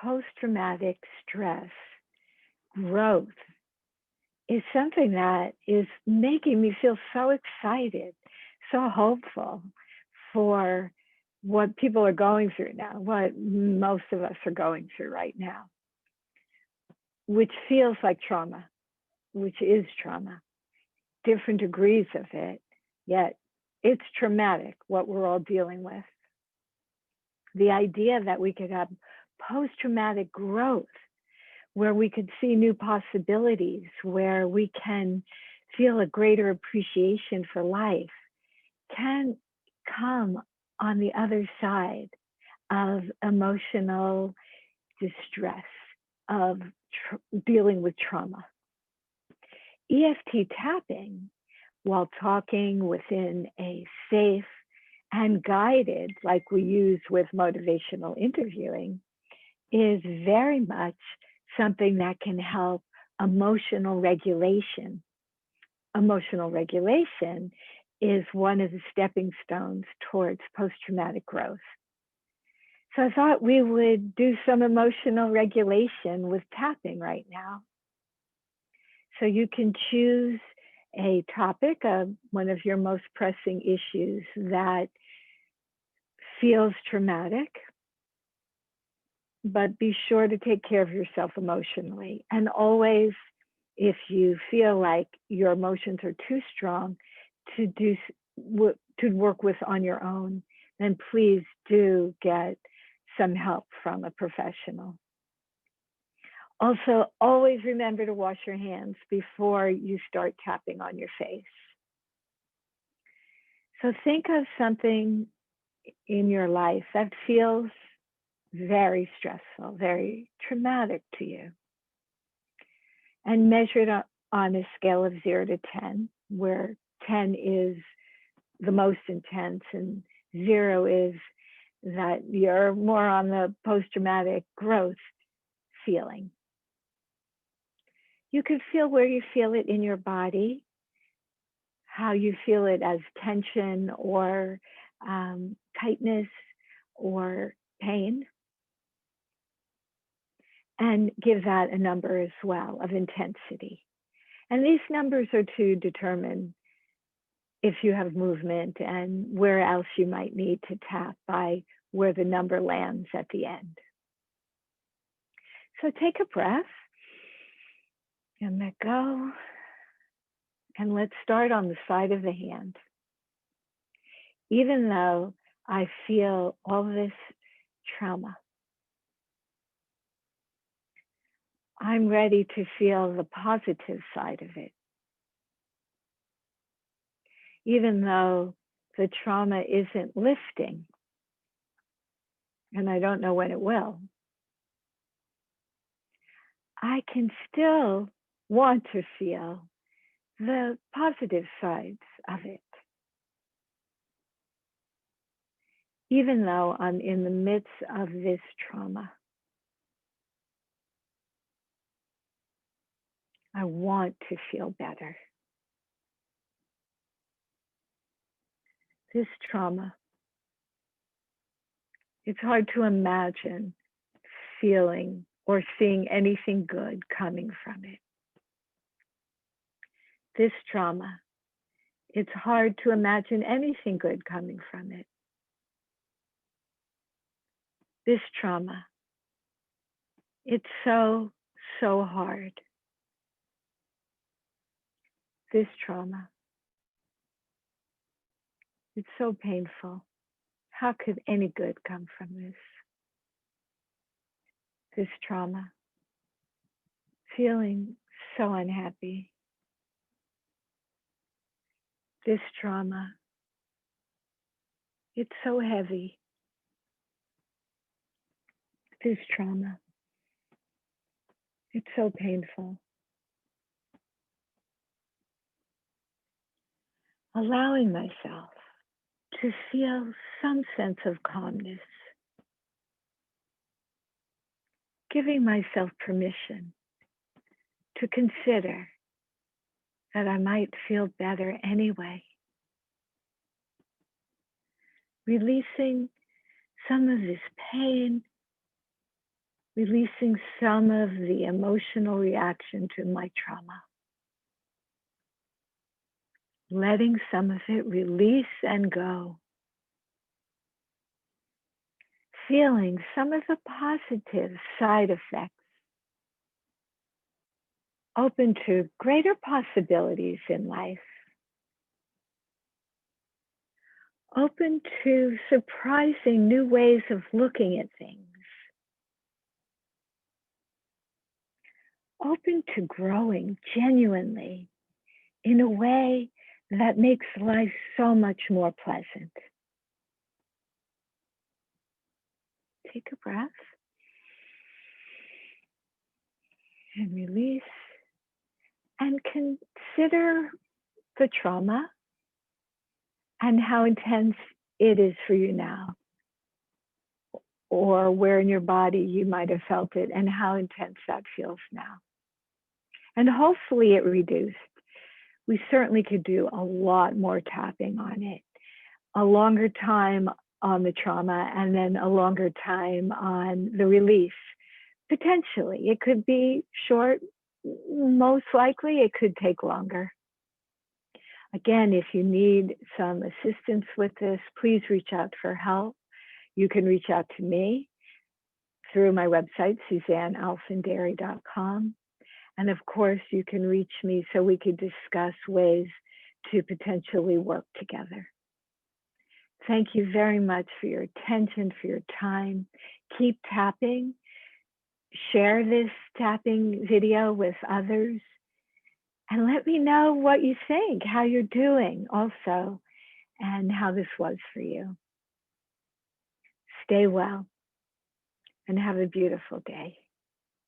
post-traumatic stress growth is something that is making me feel so excited, so hopeful for what people are going through now, what most of us are going through right now, which feels like trauma, which is trauma, different degrees of it, yet it's traumatic, what we're all dealing with. The idea that we could have post-traumatic growth, where we could see new possibilities, where we can feel a greater appreciation for life, can come on the other side of emotional distress, of dealing with trauma. EFT tapping, while talking within a safe and guided, like we use with motivational interviewing, is very much something that can help emotional regulation. Emotional regulation is one of the stepping stones towards post-traumatic growth. So I thought we would do some emotional regulation with tapping right now. So you can choose a topic of one of your most pressing issues that feels traumatic, but be sure to take care of yourself emotionally. And always, if you feel like your emotions are too strong to work with on your own, then please do get some help from a professional. Also, always remember to wash your hands before you start tapping on your face. So think of something in your life that feels very stressful, very traumatic to you, and measure it on a scale of 0 to 10, where 10 is the most intense and 0 is that you're more on the post-traumatic growth feeling. You could feel where you feel it in your body, how you feel it as tension or tightness or pain, and give that a number as well of intensity. And these numbers are to determine if you have movement and where else you might need to tap by where the number lands at the end. So take a breath and let go. And let's start on the side of the hand. Even though I feel all this trauma, I'm ready to feel the positive side of it. Even though the trauma isn't lifting, and I don't know when it will, I can still want to feel the positive sides of it. Even though I'm in the midst of this trauma, I want to feel better. This trauma, it's hard to imagine feeling or seeing anything good coming from it. This trauma, it's hard to imagine anything good coming from it. This trauma, it's so, so hard. This trauma, it's so painful. How could any good come from this? This trauma, feeling so unhappy. This trauma, it's so heavy. This trauma, it's so painful. Allowing myself to feel some sense of calmness. Giving myself permission to consider that I might feel better anyway. Releasing some of this pain, releasing some of the emotional reaction to my trauma. Letting some of it release and go. Feeling some of the positive side effects. Open to greater possibilities in life. Open to surprising new ways of looking at things. Open to growing genuinely in a way that makes life so much more pleasant. Take a breath and release, and consider the trauma and how intense it is for you now, or where in your body you might have felt it and how intense that feels now. And hopefully it reduced. We certainly could do a lot more tapping on it, a longer time on the trauma, and then a longer time on the release. Potentially, it could be short. Most likely, it could take longer. Again, if you need some assistance with this, please reach out for help. You can reach out to me through my website, SuzanneAlfandary.com. And of course, you can reach me so we could discuss ways to potentially work together. Thank you very much for your attention, for your time. Keep tapping. Share this tapping video with others. And let me know what you think, how you're doing also, and how this was for you. Stay well and have a beautiful day.